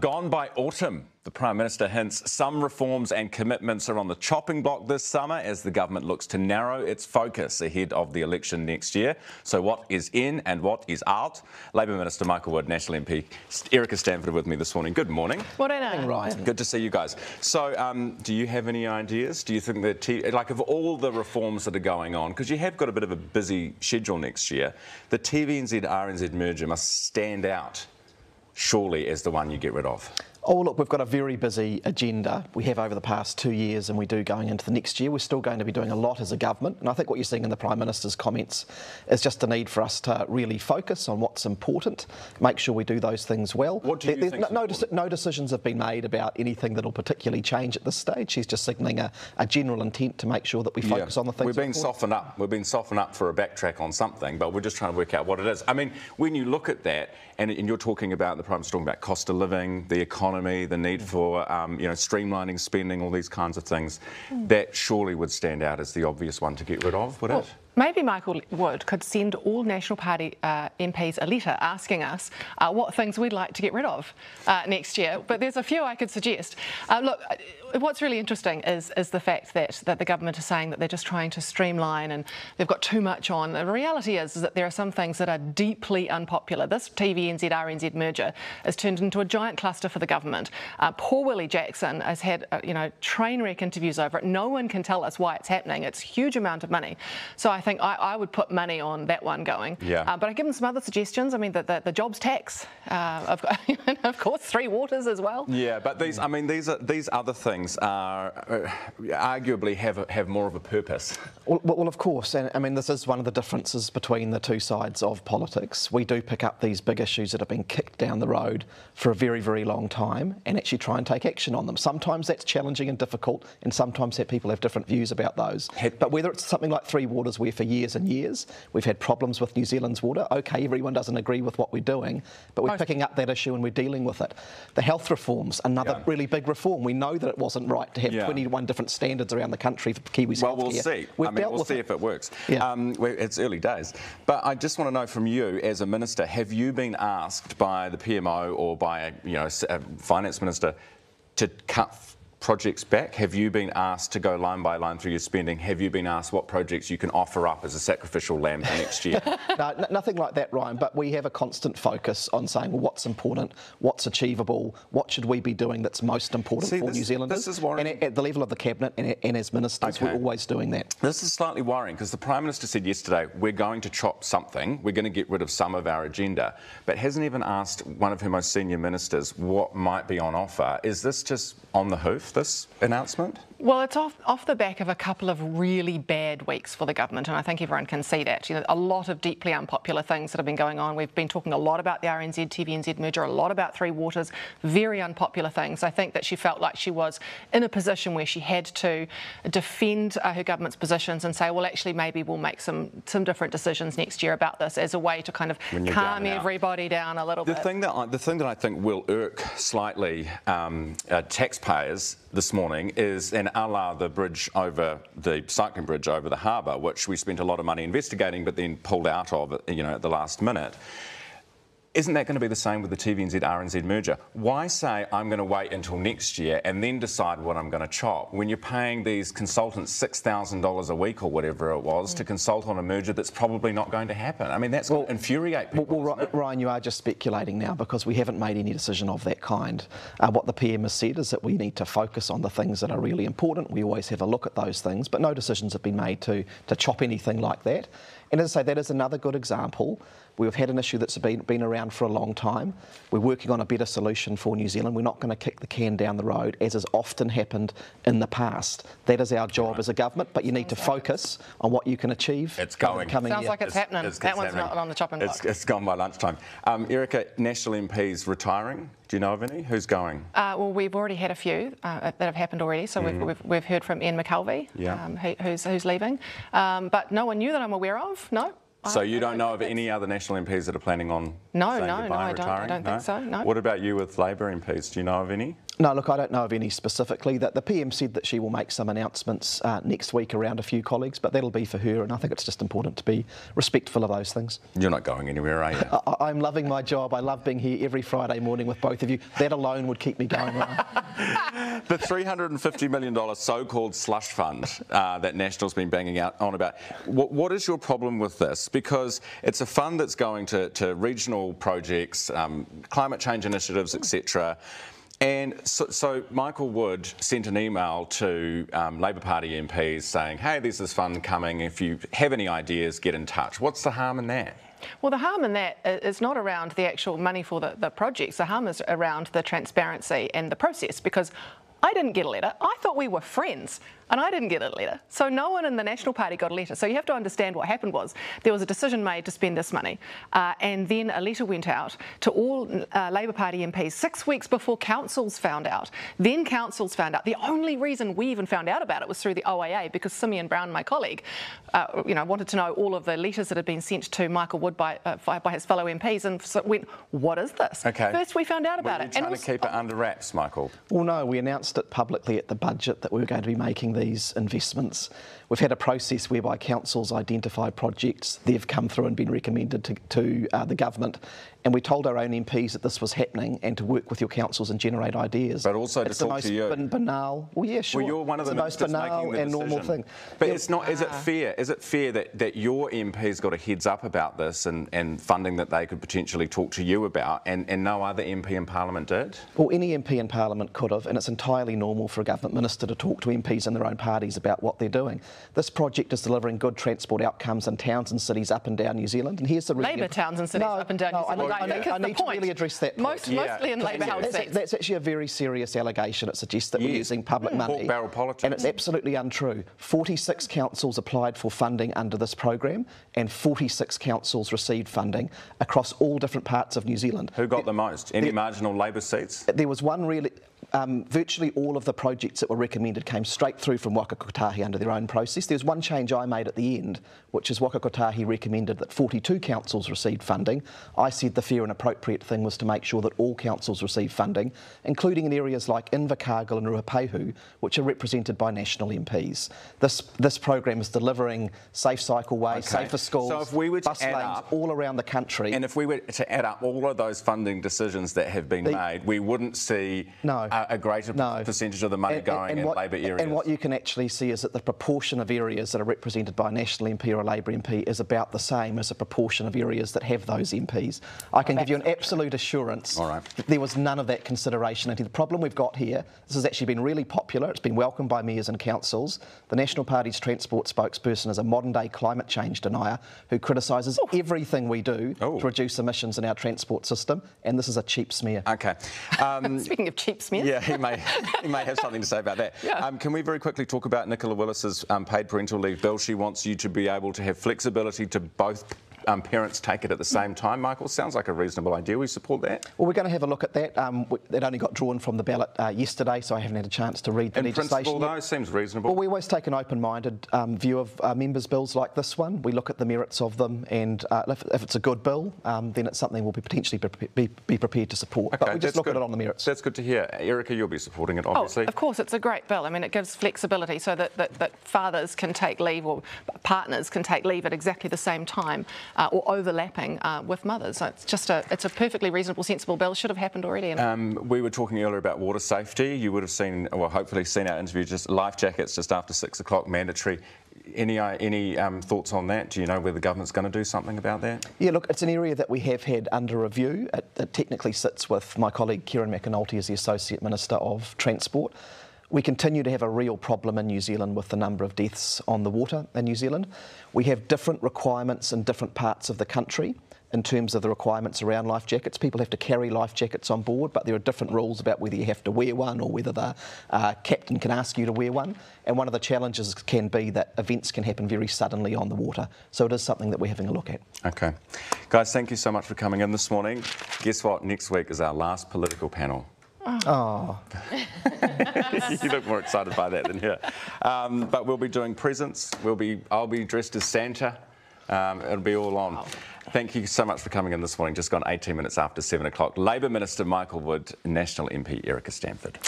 Gone by autumn. The Prime Minister hints some reforms and commitments are on the chopping block this summer as the government looks to narrow its focus ahead of the election next year. So what is in and what is out? Labour Minister Michael Wood, National MP Erica Stanford with me this morning. Good morning. Morning, Ryan. Good to see you guys. So do you have any ideas? Do you think that, of all the reforms that are going on, because you have got a bit of a busy schedule next year, the TVNZ-RNZ merger must stand out surely as the one you get rid of? Oh, look, we've got a very busy agenda. We have over the past 2 years, and we do going into the next year. We're still going to be doing a lot as a government, and I think what you're seeing in the Prime Minister's comments is just a need for us to really focus on what's important, make sure we do those things well. What do you think? No decisions have been made about anything that will particularly change at this stage. She's just signalling a general intent to make sure that we focus on the things. We've been softened up. We've been softened up for a backtrack on something, but we're just trying to work out what it is. I mean, when you look at that, and you're talking about, the Prime Minister talking about cost of living, the economy, the need for streamlining spending, all these kinds of things, that surely would stand out as the obvious one to get rid of, would it? Maybe Michael Wood could send all National Party MPs a letter asking us what things we'd like to get rid of next year. But there's a few I could suggest. Look, what's really interesting is the fact that the government is saying that they're just trying to streamline and they've got too much on. The reality is that there are some things that are deeply unpopular. This TVNZ-RNZ merger has turned into a giant cluster for the government. Poor Willie Jackson has had train wreck interviews over it. No one can tell us why it's happening. It's a huge amount of money. So I think I would put money on that one going. Yeah. But I give them some other suggestions. I mean, the jobs tax, of course, 3 Waters as well. Yeah, but these other things are arguably have more of a purpose. Well, of course, and I mean, this is one of the differences between the two sides of politics. We do pick up these big issues that have been kicked down the road for a very, very long time and actually try and take action on them. Sometimes that's challenging and difficult, and sometimes people have different views about those. But whether it's something like 3 Waters, where for years and years we've had problems with New Zealand's water, OK, everyone doesn't agree with what we're doing, but we're picking up that issue and we're dealing with it. The health reforms, another really big reform. We know that it wasn't right to have 21 different standards around the country for Kiwis. Well, we'll see. We'll see if it works. Yeah. It's early days. But I just want to know from you, as a minister, have you been asked by the PMO or by a finance minister to cut projects back? Have you been asked to go line by line through your spending? Have you been asked what projects you can offer up as a sacrificial lamb for next year? No, nothing like that, Ryan, but we have a constant focus on saying, well, what's important, what's achievable, what should we be doing that's most important for New Zealanders? This is worrying. And at the level of the Cabinet and as ministers, we're always doing that. This is slightly worrying because the Prime Minister said yesterday, we're going to chop something, we're going to get rid of some of our agenda, but hasn't even asked one of her most senior ministers what might be on offer. Is this just on the hoof, this announcement? Well, it's off the back of a couple of really bad weeks for the government, and I think everyone can see that. A lot of deeply unpopular things that have been going on. We've been talking a lot about the RNZ-TVNZ merger, a lot about 3 Waters, very unpopular things. I think that she felt like she was in a position where she had to defend her government's positions and say, well, actually, maybe we'll make some different decisions next year about this as a way to kind of calm everybody down a little bit. The thing that I think will irk slightly taxpayers this morning is, and a la the cycling bridge over the harbour, which we spent a lot of money investigating but then pulled out of at the last minute. Isn't that going to be the same with the TVNZ-RNZ merger? Why say I'm going to wait until next year and then decide what I'm going to chop when you're paying these consultants $6,000 a week or whatever it was to consult on a merger that's probably not going to happen? I mean, that's going to infuriate people. Well, Ryan, you are just speculating now because we haven't made any decision of that kind. What the PM has said is that we need to focus on the things that are really important. We always have a look at those things, but no decisions have been made to chop anything like that. And as I say, that is another good example. We've had an issue that's been around for a long time. We're working on a better solution for New Zealand. We're not going to kick the can down the road, as has often happened in the past. That is our job as a government, but you need to focus on what you can achieve. It's going. Sounds like it's happening. That one's not on the chopping block. It's gone by lunchtime. Erica, National MPs retiring. Do you know of any? Who's going? Well, we've already had a few that have happened already. So we've heard from Ian McKelvey, who's leaving. But no one new that I'm aware of, no. So you don't know of any other National MPs that are planning on No, saying no, goodbye and retiring? I don't think so, no. What about you with Labour MPs? Do you know of any? No, look, I don't know of any specifically. That the PM said that she will make some announcements next week around a few colleagues, but that'll be for her, and I think it's just important to be respectful of those things. You're not going anywhere, are you? I'm loving my job. I love being here every Friday morning with both of you. That alone would keep me going on. The $350 million so-called slush fund that National's been banging out on about, what is your problem with this? Because it's a fund that's going to regional projects, climate change initiatives, etc. And so Michael Wood sent an email to Labour Party MPs saying, hey, there's this fund coming. If you have any ideas, get in touch. What's the harm in that? Well, the harm in that is not around the actual money for the projects. The harm is around the transparency and the process, because I didn't get a letter. I thought we were friends, and I didn't get a letter. So no one in the National Party got a letter. So you have to understand what happened was there was a decision made to spend this money, and then a letter went out to all Labour Party MPs 6 weeks before councils found out. Then councils found out. The only reason we even found out about it was through the OAA, because Simeon Brown, my colleague, wanted to know all of the letters that had been sent to Michael Wood by his fellow MPs, and so went, what is this? Okay. First we found out about it. Were you trying to keep it under wraps, Michael? Well, no, we announced it publicly at the budget that we were going to be making these investments. We've had a process whereby councils identify projects, they've come through and been recommended to the government, and we told our own MPs that this was happening and to work with your councils and generate ideas. But also to talk to you. It's the most banal. Well, yeah, sure. Well, you're one of the most banal and normal thing. But it's not. Is it fair? Is it fair that your MPs got a heads up about this and funding that they could potentially talk to you about, and no other MP in Parliament did? Well, any MP in Parliament could have, and it's entirely normal for a government minister to talk to MPs in their own parties about what they're doing. This project is delivering good transport outcomes in towns and cities up and down New Zealand, and here's the reason. Labour towns and cities up and down New Zealand. I need to really address that point. Mostly in Labour held seats. That's actually a very serious allegation. It suggests that we're using public money. Pork barrel politics. And it's absolutely untrue. 46 councils applied for funding under this program, and 46 councils received funding across all different parts of New Zealand. Who got the most? Any marginal Labour seats? There was one really... virtually all of the projects that were recommended came straight through from Waka Kotahi under their own process. There's one change I made at the end, which is Waka Kotahi recommended that 42 councils received funding. I said the fair and appropriate thing was to make sure that all councils received funding, including in areas like Invercargill and Ruapehu, which are represented by national MPs. This program is delivering safe cycleways, safer schools, so if we were to bus lanes all around the country. And if we were to add up all of those funding decisions that have been made, we wouldn't see a greater percentage of the money going in Labour areas. And what you can actually see is that the proportion of areas that are represented by a National MP or a Labour MP is about the same as the proportion of areas that have those MPs. I can give you an absolute assurance that there was none of that consideration. And the problem we've got here, this has actually been really popular, it's been welcomed by mayors and councils. The National Party's transport spokesperson is a modern-day climate change denier who criticises everything we do to reduce emissions in our transport system, and this is a cheap smear. Okay. Speaking of cheap smears. Yeah, he may have something to say about that. Yeah. Can we very quickly talk about Nicola Willis's paid parental leave bill? She wants you to be able to have flexibility to both parents take it at the same time. Michael, sounds like a reasonable idea. We support that. Well, we're going to have a look at that. It only got drawn from the ballot yesterday, so I haven't had a chance to read the legislation. In principle, though, seems reasonable. Well, we always take an open-minded view of members' bills like this one. We look at the merits of them, and if it's a good bill, then it's something we'll be potentially be prepared to support. Okay, but we just look at it on the merits. That's good to hear. Erica, you'll be supporting it, obviously. Oh, of course, it's a great bill. I mean, it gives flexibility so that fathers can take leave, or partners can take leave at exactly the same time, or overlapping with mothers. So it's a perfectly reasonable, sensible bill. Should have happened already. We were talking earlier about water safety. You would have seen, well, hopefully seen our interview, just life jackets just after 6 o'clock, mandatory. Any thoughts on that? Do you know whether the government's going to do something about that? Yeah, look, it's an area that we have had under review. It technically sits with my colleague Kieran McAnulty as the Associate Minister of Transport. We continue to have a real problem in New Zealand with the number of deaths on the water in New Zealand. We have different requirements in different parts of the country in terms of the requirements around life jackets. People have to carry life jackets on board, but there are different rules about whether you have to wear one or whether the captain can ask you to wear one. And one of the challenges can be that events can happen very suddenly on the water. So it is something that we're having a look at. Okay. Guys, thank you so much for coming in this morning. Guess what? Next week is our last political panel. Oh. You look more excited by that than here. But we'll be doing presents. I'll be dressed as Santa. It'll be all on. Wow. Thank you so much for coming in this morning. Just gone 18 minutes after 7 o'clock. Labour Minister Michael Wood, National MP Erica Stanford.